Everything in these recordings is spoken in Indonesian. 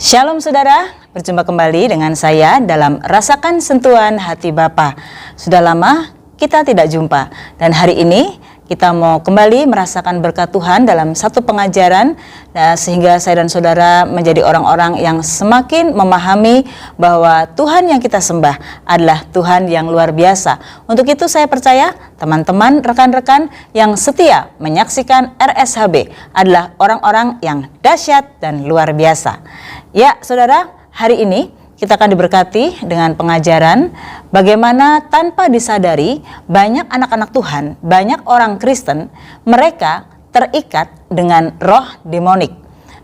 Shalom saudara, berjumpa kembali dengan saya dalam Rasakan Sentuhan Hati Bapa. Sudah lama kita tidak jumpa dan hari ini kita mau kembali merasakan berkat Tuhan dalam satu pengajaran sehingga saya dan saudara menjadi orang-orang yang semakin memahami bahwa Tuhan yang kita sembah adalah Tuhan yang luar biasa. Untuk itu saya percaya teman-teman, rekan-rekan yang setia menyaksikan RSHB adalah orang-orang yang dahsyat dan luar biasa. Ya saudara, hari ini kita akan diberkati dengan pengajaran bagaimana tanpa disadari banyak anak-anak Tuhan, banyak orang Kristen, mereka terikat dengan roh demonik.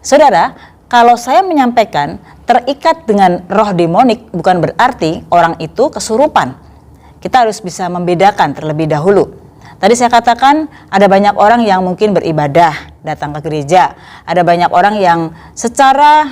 Saudara, kalau saya menyampaikan terikat dengan roh demonik bukan berarti orang itu kesurupan. Kita harus bisa membedakan terlebih dahulu. Tadi saya katakan ada banyak orang yang mungkin beribadah, datang ke gereja. Ada banyak orang yang secara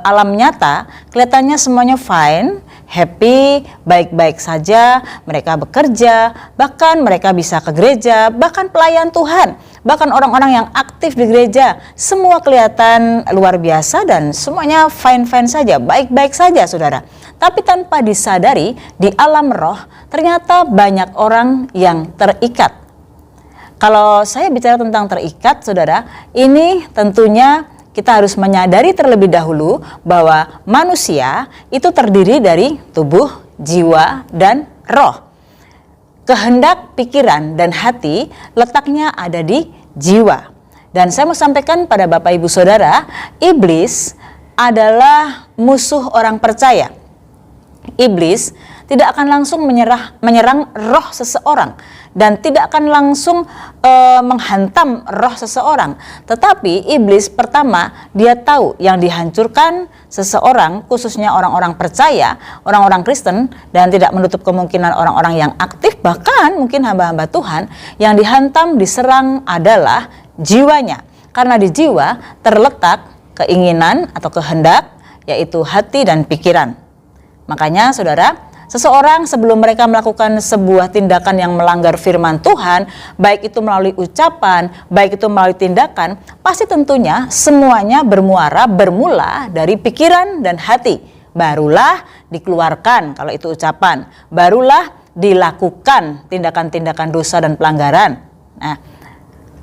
alam nyata kelihatannya semuanya fine, happy, baik-baik saja. Mereka bekerja, bahkan mereka bisa ke gereja, bahkan pelayan Tuhan. Bahkan orang-orang yang aktif di gereja, semua kelihatan luar biasa dan semuanya fine-fine saja, baik-baik saja saudara. Tapi tanpa disadari di alam roh ternyata banyak orang yang terikat. Kalau saya bicara tentang terikat saudara, ini tentunya kita harus menyadari terlebih dahulu bahwa manusia itu terdiri dari tubuh, jiwa, dan roh. Kehendak, pikiran, dan hati letaknya ada di jiwa. Dan saya mau sampaikan pada Bapak Ibu Saudara, iblis adalah musuh orang percaya. Iblis tidak akan langsung menyerang roh seseorang dan tidak akan langsung menghantam roh seseorang. Tetapi iblis pertama dia tahu yang dihancurkan seseorang, khususnya orang-orang percaya, orang-orang Kristen, dan tidak menutup kemungkinan orang-orang yang aktif, bahkan mungkin hamba-hamba Tuhan, yang dihantam, diserang adalah jiwanya. Karena di jiwa terletak keinginan atau kehendak, yaitu hati dan pikiran. Makanya saudara, seseorang sebelum mereka melakukan sebuah tindakan yang melanggar firman Tuhan, baik itu melalui ucapan, baik itu melalui tindakan, pasti tentunya semuanya bermula dari pikiran dan hati. Barulah dikeluarkan kalau itu ucapan, barulah dilakukan tindakan-tindakan dosa dan pelanggaran. Nah,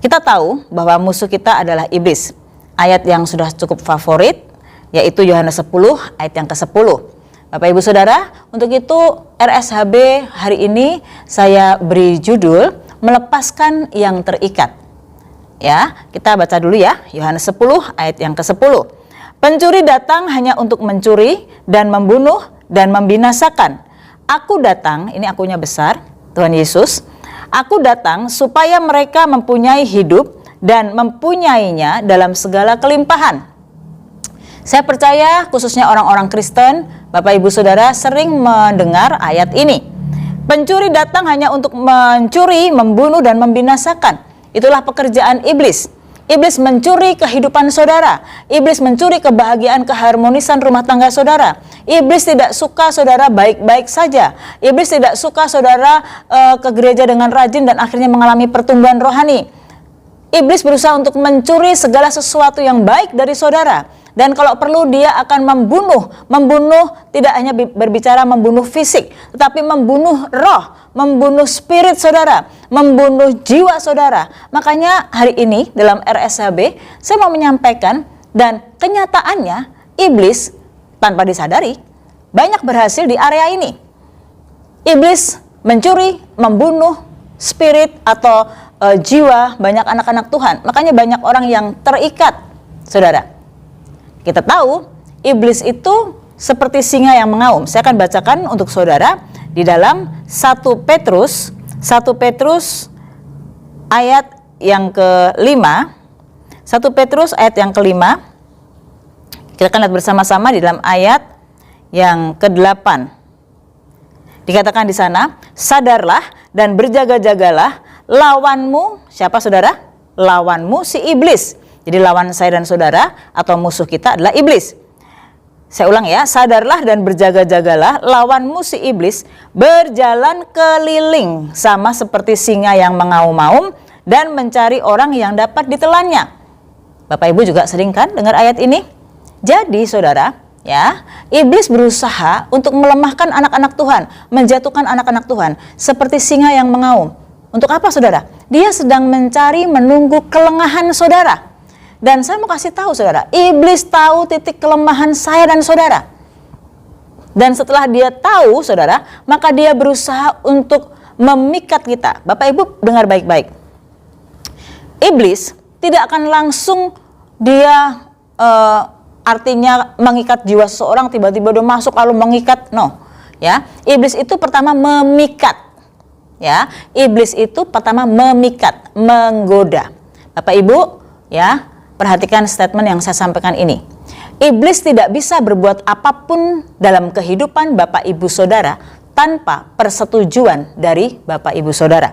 kita tahu bahwa musuh kita adalah iblis. Ayat yang sudah cukup favorit yaitu Yohanes 10 ayat yang ke-10. Bapak Ibu Saudara, untuk itu RSHB hari ini saya beri judul melepaskan yang terikat. Ya, kita baca dulu ya, Yohanes 10 ayat yang ke-10. Pencuri datang hanya untuk mencuri dan membunuh dan membinasakan. Aku datang, ini akunya besar, Tuhan Yesus. Aku datang supaya mereka mempunyai hidup dan mempunyainya dalam segala kelimpahan. Saya percaya khususnya orang-orang Kristen, Bapak Ibu Saudara sering mendengar ayat ini. Pencuri datang hanya untuk mencuri, membunuh, dan membinasakan. Itulah pekerjaan iblis. Iblis mencuri kehidupan saudara. Iblis mencuri kebahagiaan, keharmonisan rumah tangga saudara. Iblis tidak suka saudara baik-baik saja. Iblis tidak suka saudara ke gereja dengan rajin dan akhirnya mengalami pertumbuhan rohani. Iblis berusaha untuk mencuri segala sesuatu yang baik dari saudara. Dan kalau perlu dia akan membunuh tidak hanya berbicara membunuh fisik, tetapi membunuh roh, membunuh spirit saudara, membunuh jiwa saudara. Makanya hari ini dalam RSHB saya mau menyampaikan dan kenyataannya iblis tanpa disadari banyak berhasil di area ini. Iblis mencuri, membunuh spirit atau jiwa banyak anak-anak Tuhan. Makanya banyak orang yang terikat saudara. Kita tahu iblis itu seperti singa yang mengaum. Saya akan bacakan untuk saudara di dalam 1 Petrus ayat yang ke-5. 1 Petrus ayat yang ke-5. Kita akan lihat bersama-sama di dalam ayat yang ke-8. Dikatakan di sana, sadarlah dan berjaga-jagalah, lawanmu, siapa saudara? Lawanmu si iblis. Jadi lawan saya dan saudara atau musuh kita adalah iblis. Saya ulang ya, sadarlah dan berjaga-jagalah, lawanmu si iblis berjalan keliling sama seperti singa yang mengaum-aum dan mencari orang yang dapat ditelannya. Bapak Ibu juga sering kan dengar ayat ini? Jadi saudara, ya, iblis berusaha untuk melemahkan anak-anak Tuhan, menjatuhkan anak-anak Tuhan, seperti singa yang mengaum. Untuk apa, saudara? Dia sedang mencari, menunggu kelengahan saudara. Dan saya mau kasih tahu, saudara, iblis tahu titik kelemahan saya dan saudara. Dan setelah dia tahu, saudara, maka dia berusaha untuk memikat kita. Bapak Ibu dengar baik-baik. Iblis tidak akan langsung dia artinya mengikat jiwa seseorang, tiba-tiba udah masuk lalu mengikat. No, ya. Iblis itu pertama memikat. Ya, iblis itu pertama memikat, menggoda. Bapak Ibu, ya, perhatikan statement yang saya sampaikan ini. Iblis tidak bisa berbuat apapun dalam kehidupan Bapak Ibu Saudara tanpa persetujuan dari Bapak Ibu Saudara.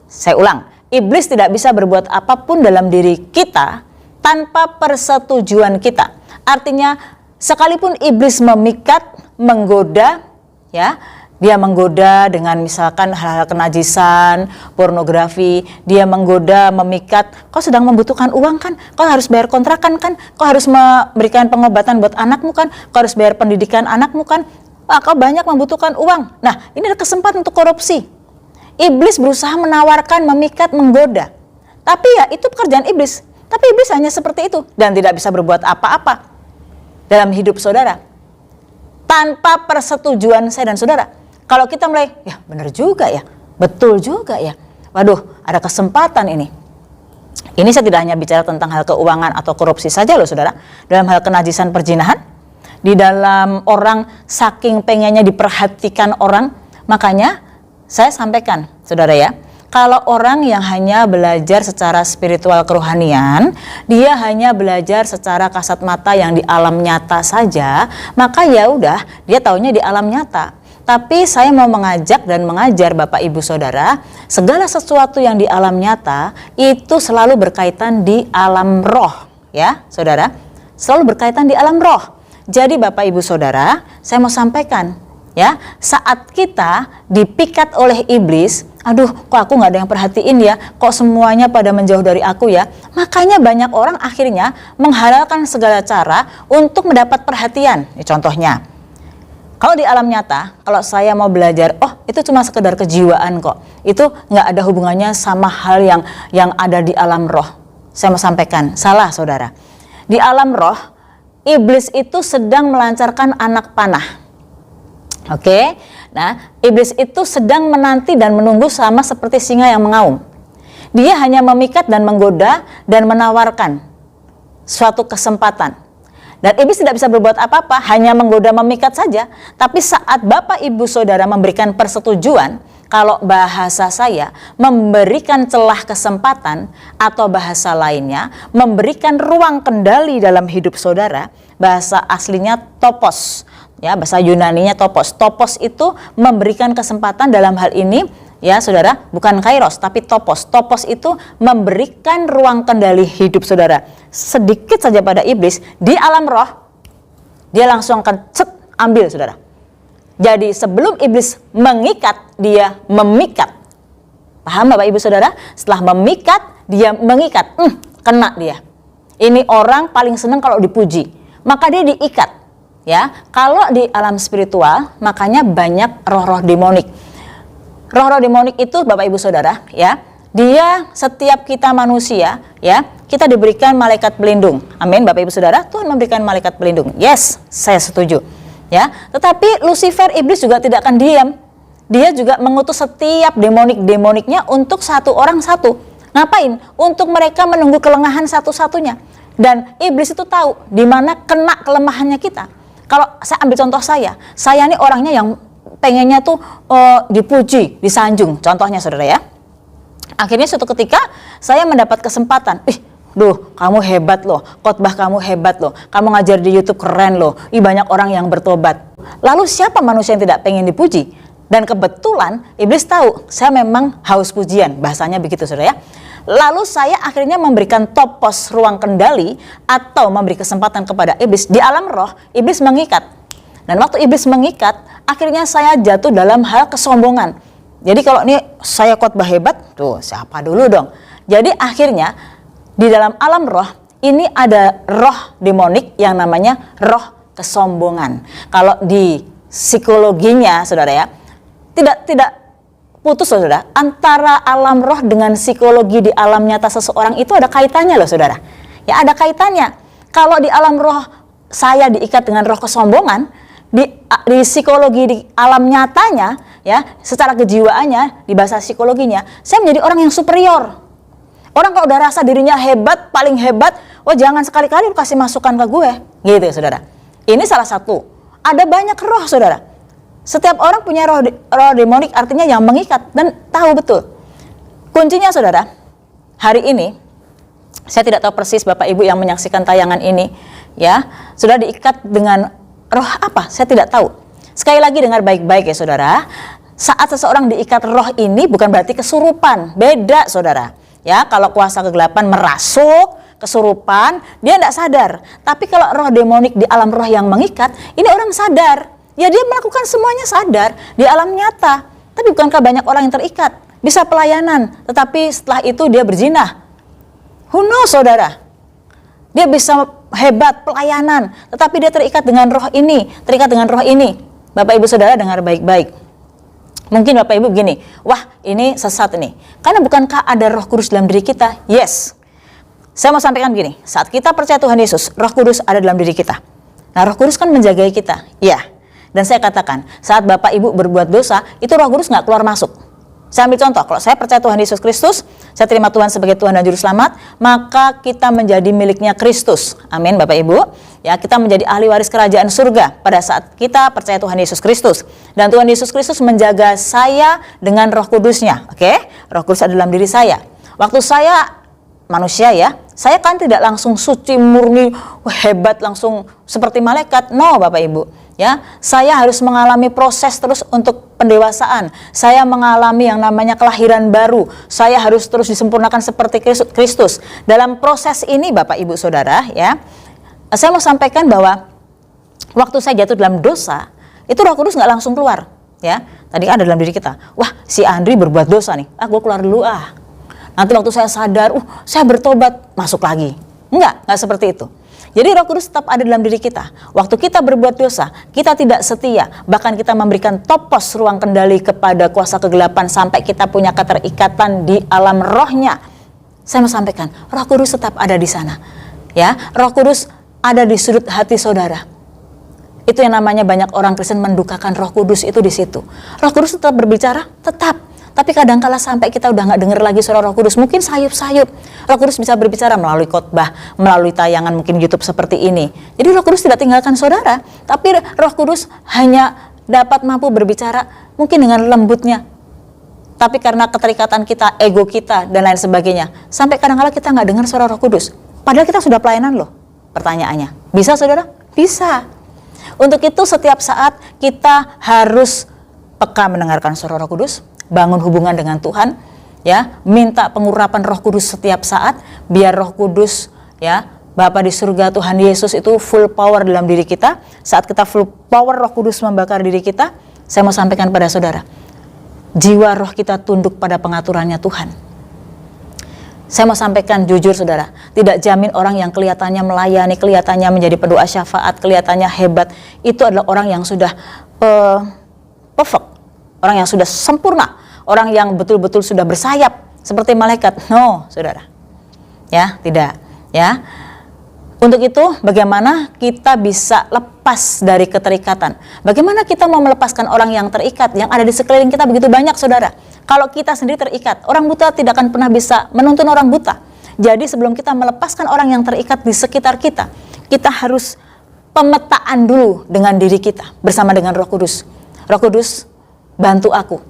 Saya ulang, iblis tidak bisa berbuat apapun dalam diri kita tanpa persetujuan kita. Artinya, sekalipun iblis memikat, menggoda, ya, dia menggoda dengan misalkan hal-hal kenajisan, pornografi, dia menggoda, memikat, kau sedang membutuhkan uang kan, kau harus bayar kontrakan kan, kau harus memberikan pengobatan buat anakmu kan, kau harus bayar pendidikan anakmu kan, kau banyak membutuhkan uang. Nah, ini ada kesempatan untuk korupsi. Iblis berusaha menawarkan, memikat, menggoda. Tapi ya itu pekerjaan iblis. Tapi iblis hanya seperti itu dan tidak bisa berbuat apa-apa dalam hidup saudara tanpa persetujuan saya dan saudara. Kalau kita mulai, ya benar juga ya, betul juga ya, waduh ada kesempatan ini. Ini saya tidak hanya bicara tentang hal keuangan atau korupsi saja loh saudara. Dalam hal kenajisan perzinahan, di dalam orang saking pengennya diperhatikan orang, makanya saya sampaikan saudara ya, kalau orang yang hanya belajar secara spiritual kerohanian, dia hanya belajar secara kasat mata yang di alam nyata saja, maka ya udah dia taunya di alam nyata. Tapi saya mau mengajak dan mengajar Bapak Ibu Saudara, segala sesuatu yang di alam nyata itu selalu berkaitan di alam roh, ya Saudara, selalu berkaitan di alam roh. Jadi Bapak Ibu Saudara, saya mau sampaikan, ya, saat kita dipikat oleh iblis, aduh kok aku nggak ada yang perhatiin ya, kok semuanya pada menjauh dari aku ya, makanya banyak orang akhirnya menghalalkan segala cara untuk mendapat perhatian. Ini contohnya, kalau di alam nyata, kalau saya mau belajar, oh itu cuma sekedar kejiwaan kok, itu nggak ada hubungannya sama hal yang ada di alam roh. Saya mau sampaikan, salah saudara. Di alam roh, iblis itu sedang melancarkan anak panah. Oke, nah iblis itu sedang menanti dan menunggu sama seperti singa yang mengaum. Dia hanya memikat dan menggoda dan menawarkan suatu kesempatan. Dan iblis tidak bisa berbuat apa-apa, hanya menggoda, memikat saja. Tapi saat Bapak Ibu Saudara memberikan persetujuan, kalau bahasa saya, memberikan celah kesempatan atau bahasa lainnya, memberikan ruang kendali dalam hidup saudara, bahasa aslinya topos. Ya, bahasa Yunaninya topos. Topos itu memberikan kesempatan dalam hal ini, ya saudara, bukan kairos tapi topos. Topos itu memberikan ruang kendali hidup saudara. Sedikit saja pada iblis, di alam roh, dia langsung akan ambil saudara. Jadi sebelum iblis mengikat, dia memikat. Paham Bapak Ibu Saudara? Setelah memikat, dia mengikat. Kena dia. Ini orang paling senang kalau dipuji. Maka dia diikat. Ya, kalau di alam spiritual, makanya banyak roh-roh demonik. Roh-roh demonik itu Bapak Ibu Saudara, ya, dia setiap kita manusia, ya, kita diberikan malaikat pelindung. Amin, Bapak Ibu Saudara, Tuhan memberikan malaikat pelindung. Yes, saya setuju. Ya, tetapi Lucifer iblis juga tidak akan diam. Dia juga mengutus setiap demonik-demoniknya untuk satu orang satu. Ngapain? Untuk mereka menunggu kelengahan satu-satunya. Dan iblis itu tahu di mana kena kelemahannya kita. Kalau saya ambil contoh saya ini orangnya yang pengennya tuh dipuji, disanjung. Contohnya saudara ya. Akhirnya suatu ketika saya mendapat kesempatan, duh kamu hebat loh, khotbah kamu hebat loh, kamu ngajar di YouTube keren loh, banyak orang yang bertobat. Lalu siapa manusia yang tidak pengen dipuji? Dan kebetulan iblis tahu saya memang haus pujian, bahasanya begitu saudara ya. Lalu saya akhirnya memberikan topos ruang kendali atau memberi kesempatan kepada iblis. Di alam roh, iblis mengikat. Dan waktu iblis mengikat, akhirnya saya jatuh dalam hal kesombongan. Jadi kalau ini saya khotbah hebat, tuh siapa dulu dong. Jadi akhirnya di dalam alam roh, ini ada roh demonik yang namanya roh kesombongan. Kalau di psikologinya, saudara ya, tidak putus loh, saudara. Antara alam roh dengan psikologi di alam nyata seseorang itu ada kaitannya loh, saudara. Ya, ada kaitannya. Kalau di alam roh saya diikat dengan roh kesombongan, di psikologi di alam nyatanya, ya, secara kejiwaannya, di bahasa psikologinya, saya menjadi orang yang superior. Orang kalau udah rasa dirinya hebat, paling hebat, oh jangan sekali-kali kasih masukan ke gue, gitu ya, saudara. Ini salah satu. Ada banyak roh, saudara. Setiap orang punya roh demonik, artinya yang mengikat, dan tahu betul. Kuncinya, saudara, hari ini saya tidak tahu persis Bapak Ibu yang menyaksikan tayangan ini, ya, sudah diikat dengan roh apa? Saya tidak tahu. Sekali lagi dengar baik-baik ya, saudara. Saat seseorang diikat roh ini bukan berarti kesurupan, beda, saudara. Ya, kalau kuasa kegelapan merasuk, kesurupan, dia tidak sadar. Tapi kalau roh demonik di alam roh yang mengikat, ini orang sadar. Ya, dia melakukan semuanya sadar di alam nyata. Tapi bukankah banyak orang yang terikat? Bisa pelayanan, tetapi setelah itu dia berzina. Who knows, saudara? Dia bisa hebat pelayanan, tetapi dia terikat dengan roh ini, terikat dengan roh ini. Bapak Ibu Saudara dengar baik-baik. Mungkin Bapak Ibu begini, wah ini sesat ini. Karena bukankah ada Roh Kudus dalam diri kita? Yes. Saya mau sampaikan begini, saat kita percaya Tuhan Yesus, Roh Kudus ada dalam diri kita. Nah, Roh Kudus kan menjagai kita. Ya. Dan saya katakan, saat Bapak Ibu berbuat dosa, itu Roh Kudus nggak keluar masuk. Saya ambil contoh, kalau saya percaya Tuhan Yesus Kristus, saya terima Tuhan sebagai Tuhan dan Juru Selamat, maka kita menjadi miliknya Kristus. Amin, Bapak Ibu. Ya, kita menjadi ahli waris kerajaan surga pada saat kita percaya Tuhan Yesus Kristus. Dan Tuhan Yesus Kristus menjaga saya dengan Roh Kudusnya. Oke? Roh Kudus ada dalam diri saya. Waktu saya manusia ya, saya kan tidak langsung suci, murni, hebat, langsung seperti malaikat. No, Bapak Ibu. Ya, saya harus mengalami proses terus untuk pendewasaan. Saya mengalami yang namanya kelahiran baru. Saya harus terus disempurnakan seperti Kristus. Dalam proses ini, Bapak Ibu Saudara, ya, saya mau sampaikan bahwa waktu saya jatuh dalam dosa, itu Roh Kudus nggak langsung keluar. Ya, tadi ada dalam diri kita. Wah, si Andri berbuat dosa nih. Gue keluar dulu ah. Nanti waktu saya sadar, saya bertobat, masuk lagi. Enggak seperti itu. Jadi Roh Kudus tetap ada dalam diri kita. Waktu kita berbuat dosa, kita tidak setia. Bahkan kita memberikan topos ruang kendali kepada kuasa kegelapan sampai kita punya keterikatan di alam rohnya. Saya mau sampaikan, Roh Kudus tetap ada di sana. Ya, Roh Kudus ada di sudut hati saudara. Itu yang namanya banyak orang Kristen mendukakan Roh Kudus itu di situ. Roh Kudus tetap berbicara, tetap. Tapi kadang-kala sampai kita udah nggak dengar lagi suara Roh Kudus, mungkin sayup-sayup. Roh Kudus bisa berbicara melalui khotbah, melalui tayangan mungkin YouTube seperti ini. Jadi Roh Kudus tidak tinggalkan saudara, tapi Roh Kudus hanya dapat mampu berbicara mungkin dengan lembutnya. Tapi karena keterikatan kita, ego kita, dan lain sebagainya, sampai kadang-kala kita nggak dengar suara Roh Kudus. Padahal kita sudah pelayanan loh. Pertanyaannya, bisa saudara? Bisa. Untuk itu setiap saat kita harus peka mendengarkan suara Roh Kudus, bangun hubungan dengan Tuhan, ya, minta pengurapan Roh Kudus setiap saat, biar Roh Kudus, ya, Bapa di surga Tuhan Yesus itu full power dalam diri kita. Saat kita full power Roh Kudus membakar diri kita, saya mau sampaikan pada saudara, jiwa roh kita tunduk pada pengaturannya Tuhan. Saya mau sampaikan jujur saudara, tidak jamin orang yang kelihatannya melayani, kelihatannya menjadi pendoa syafaat, kelihatannya hebat, itu adalah orang yang sudah perfect. Orang yang sudah sempurna, orang yang betul-betul sudah bersayap seperti malaikat. No, saudara. Ya, tidak. Ya. Untuk itu, bagaimana kita bisa lepas dari keterikatan? Bagaimana kita mau melepaskan orang yang terikat, yang ada di sekeliling kita begitu banyak, saudara? Kalau kita sendiri terikat, orang buta tidak akan pernah bisa menuntun orang buta. Jadi sebelum kita melepaskan orang yang terikat di sekitar kita, kita harus pemetaan dulu dengan diri kita bersama dengan Roh Kudus. Roh Kudus, bantu aku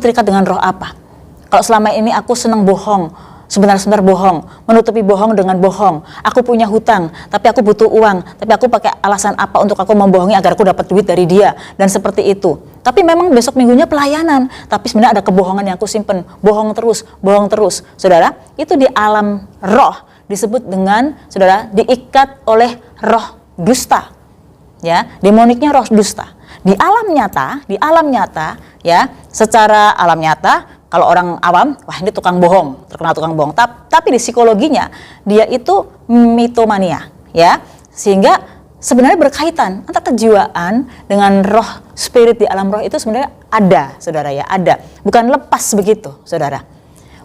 terikat dengan roh apa? Kalau selama ini aku senang bohong, sebentar-sebentar bohong, menutupi bohong dengan bohong. Aku punya hutang, tapi aku butuh uang, tapi aku pakai alasan apa untuk aku membohongi agar aku dapat duit dari dia, dan seperti itu. Tapi memang besok minggunya pelayanan, tapi sebenarnya ada kebohongan yang aku simpen, bohong terus. Saudara, itu di alam roh disebut dengan, saudara, diikat oleh roh dusta. Ya, demoniknya roh dusta. Di alam nyata, ya, secara alam nyata, kalau orang awam, wah ini tukang bohong, terkenal tukang bohong. Tapi di psikologinya, dia itu mitomania, ya, sehingga sebenarnya berkaitan antara kejiwaan dengan roh, spirit di alam roh itu sebenarnya ada, saudara ya, ada. Bukan lepas begitu, saudara.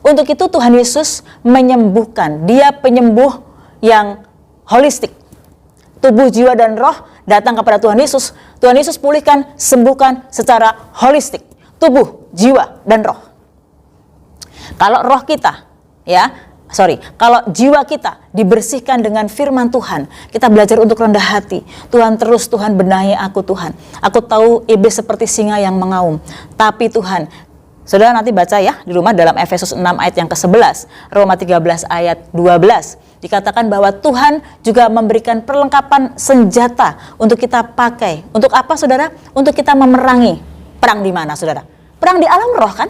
Untuk itu Tuhan Yesus menyembuhkan, dia penyembuh yang holistik. Tubuh, jiwa, dan roh datang kepada Tuhan Yesus. Tuhan Yesus pulihkan, sembuhkan secara holistik. Tubuh, jiwa, dan roh. Kalau roh kita, kalau jiwa kita dibersihkan dengan firman Tuhan, kita belajar untuk rendah hati. Tuhan benahi aku Tuhan. Aku tahu iblis seperti singa yang mengaum. Tapi Tuhan, saudara nanti baca ya di rumah dalam Efesus 6 ayat yang ke-11, Roma 13 ayat 12. Dikatakan bahwa Tuhan juga memberikan perlengkapan senjata untuk kita pakai. Untuk apa, saudara? Untuk kita memerangi. Perang di mana, saudara? Perang di alam roh, kan?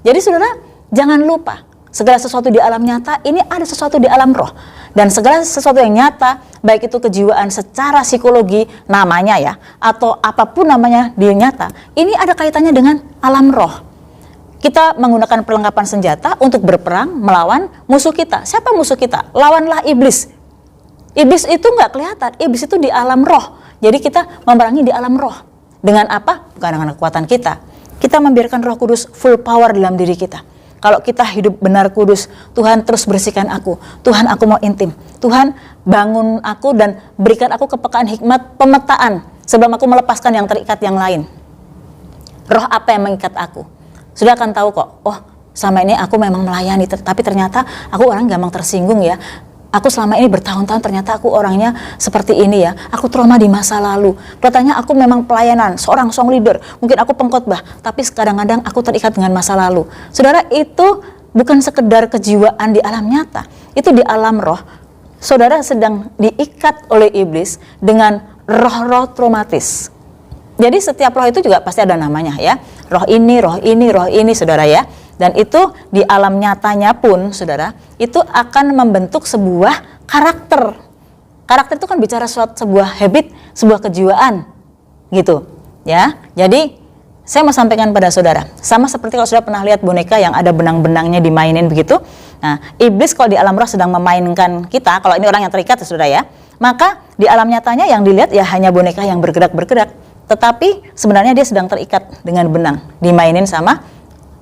Jadi, saudara, jangan lupa, segala sesuatu di alam nyata, ini ada sesuatu di alam roh. Dan segala sesuatu yang nyata, baik itu kejiwaan secara psikologi namanya ya, atau apapun namanya dia nyata, ini ada kaitannya dengan alam roh. Kita menggunakan perlengkapan senjata untuk berperang melawan musuh kita. Siapa musuh kita? Lawanlah iblis. Iblis itu nggak kelihatan, iblis itu di alam roh. Jadi kita memerangi di alam roh. Dengan apa? Bukan dengan kekuatan kita. Kita membiarkan Roh Kudus full power dalam diri kita. Kalau kita hidup benar kudus, Tuhan terus bersihkan aku. Tuhan, aku mau intim. Tuhan, bangun aku dan berikan aku kepekaan hikmat pemetaan sebelum aku melepaskan yang terikat yang lain. Roh apa yang mengikat aku? Sudah akan tahu kok, oh selama ini aku memang melayani, tapi ternyata aku orang gampang tersinggung ya. Aku selama ini bertahun-tahun ternyata aku orangnya seperti ini ya. Aku trauma di masa lalu. Katanya aku memang pelayanan, seorang song leader. Mungkin aku pengkhotbah, tapi kadang-kadang aku terikat dengan masa lalu. Saudara, itu bukan sekedar kejiwaan di alam nyata. Itu di alam roh. Saudara sedang diikat oleh iblis dengan roh-roh traumatis. Jadi setiap roh itu juga pasti ada namanya ya. Roh ini, saudara ya. Dan itu di alam nyatanya pun, saudara, itu akan membentuk sebuah karakter. Karakter itu kan bicara sebuah habit, sebuah kejiwaan, gitu. Ya, jadi saya mau sampaikan pada saudara, sama seperti kalau sudah pernah lihat boneka yang ada benang-benangnya dimainin begitu. Nah, iblis kalau di alam roh sedang memainkan kita, kalau ini orang yang terikat, saudara ya, maka di alam nyatanya yang dilihat ya hanya boneka yang bergerak-bergerak. Tetapi sebenarnya dia sedang terikat dengan benang, dimainin sama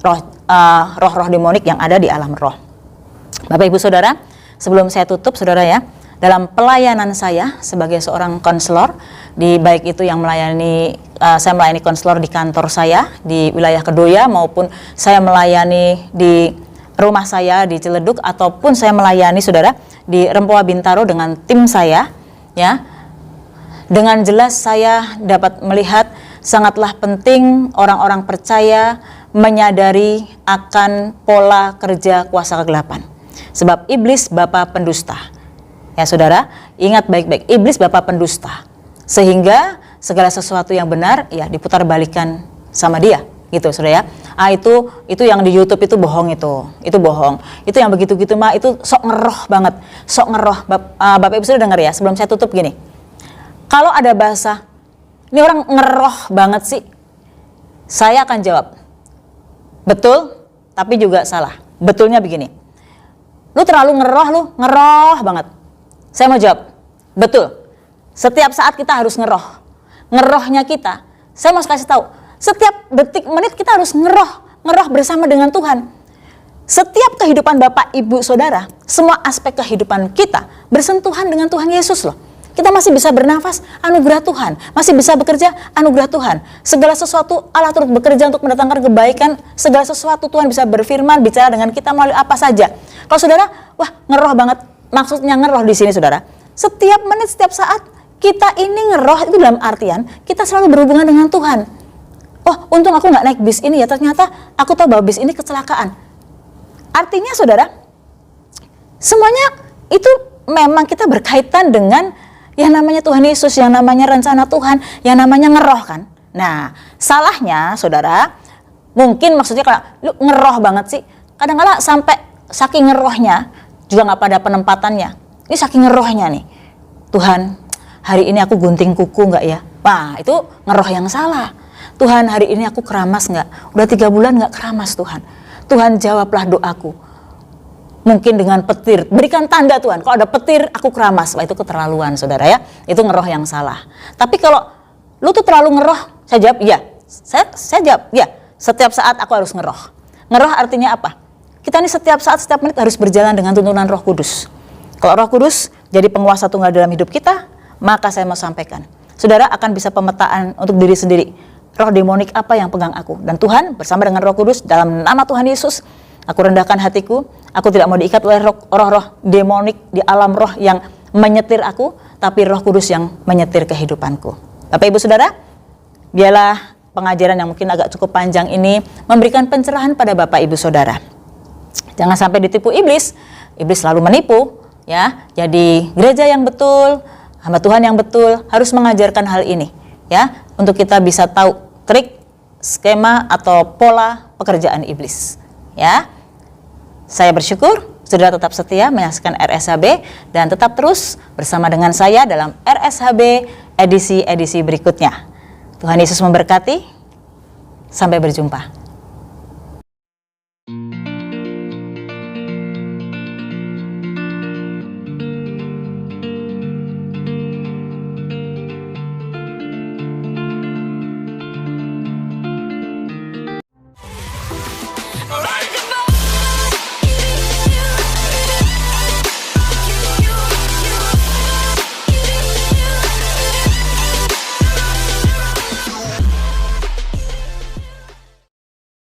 roh-roh demonik yang ada di alam roh. Bapak Ibu Saudara, sebelum saya tutup saudara ya, dalam pelayanan saya sebagai seorang konselor, di baik itu yang melayani, saya melayani konselor di kantor saya di wilayah Kedoya, maupun saya melayani di rumah saya di Ciledug, ataupun saya melayani saudara di Rempoa Bintaro dengan tim saya ya. Dengan jelas saya dapat melihat sangatlah penting orang-orang percaya menyadari akan pola kerja kuasa kegelapan. Sebab iblis bapa pendusta. Ya saudara, ingat baik-baik, iblis bapa pendusta. Sehingga segala sesuatu yang benar ya diputarbalikkan sama dia. Gitu saudara ya. Itu yang di YouTube itu bohong itu bohong. Itu yang begitu-gitu mah itu sok ngeroh banget. Sok ngeroh. Bapak Ibu sudah dengar ya, sebelum saya tutup gini. Kalau ada bahasa, ini orang ngeroh banget sih, saya akan jawab, betul, tapi juga salah. Betulnya begini, lu terlalu ngeroh banget. Saya mau jawab, betul. Setiap saat kita harus ngeroh. Ngerohnya kita, saya mau kasih tahu, setiap detik menit kita harus ngeroh bersama dengan Tuhan. Setiap kehidupan Bapak, Ibu, Saudara, semua aspek kehidupan kita bersentuhan dengan Tuhan Yesus loh. Kita masih bisa bernafas, anugerah Tuhan. Masih bisa bekerja, anugerah Tuhan. Segala sesuatu Allah turut bekerja untuk mendatangkan kebaikan. Segala sesuatu Tuhan bisa berfirman, bicara dengan kita melalui apa saja. Kalau saudara, wah ngeroh banget. Maksudnya ngeroh di sini saudara. Setiap menit, setiap saat kita ini ngeroh itu dalam artian kita selalu berhubungan dengan Tuhan. Oh, untung aku nggak naik bis ini ya. Ternyata aku tahu bahwa bis ini kecelakaan. Artinya saudara, semuanya itu memang kita berkaitan dengan yang namanya Tuhan Yesus, yang namanya rencana Tuhan, yang namanya ngeroh kan. Nah, salahnya saudara, mungkin maksudnya kalau lu ngeroh banget sih, kadang-kadang sampai saking ngerohnya juga nggak pada penempatannya. Ini saking ngerohnya nih, Tuhan hari ini aku gunting kuku nggak ya? Wah itu ngeroh yang salah. Tuhan hari ini aku keramas nggak? Udah 3 bulan nggak keramas Tuhan. Tuhan jawablah doaku. mungkin dengan petir. Berikan tanda Tuhan, kalau ada petir aku keramas. Wah, itu keterlaluan saudara ya, itu ngeroh yang salah. Tapi kalau lu tuh terlalu ngeroh, saya jawab iya. Saya jawab ya, setiap saat aku harus ngeroh. Ngeroh artinya apa? Kita ini setiap saat, setiap menit harus berjalan dengan tuntunan Roh Kudus. Kalau Roh Kudus jadi penguasa tunggal dalam hidup kita, maka saya mau sampaikan, saudara akan bisa pemetaan untuk diri sendiri. Roh demonik apa yang pegang aku? Dan Tuhan bersama dengan Roh Kudus dalam nama Tuhan Yesus, aku rendahkan hatiku. Aku tidak mau diikat oleh roh-roh demonik di alam roh yang menyetir aku, tapi Roh Kudus yang menyetir kehidupanku. Bapak Ibu Saudara, biarlah pengajaran yang mungkin agak cukup panjang ini memberikan pencerahan pada Bapak Ibu Saudara. Jangan sampai ditipu iblis. Iblis selalu menipu, ya. Jadi gereja yang betul, hamba Tuhan yang betul harus mengajarkan hal ini, ya, untuk kita bisa tahu trik, skema atau pola pekerjaan iblis, ya. Saya bersyukur saudara tetap setia menyaksikan RSHB dan tetap terus bersama dengan saya dalam RSHB edisi-edisi berikutnya. Tuhan Yesus memberkati. Sampai berjumpa.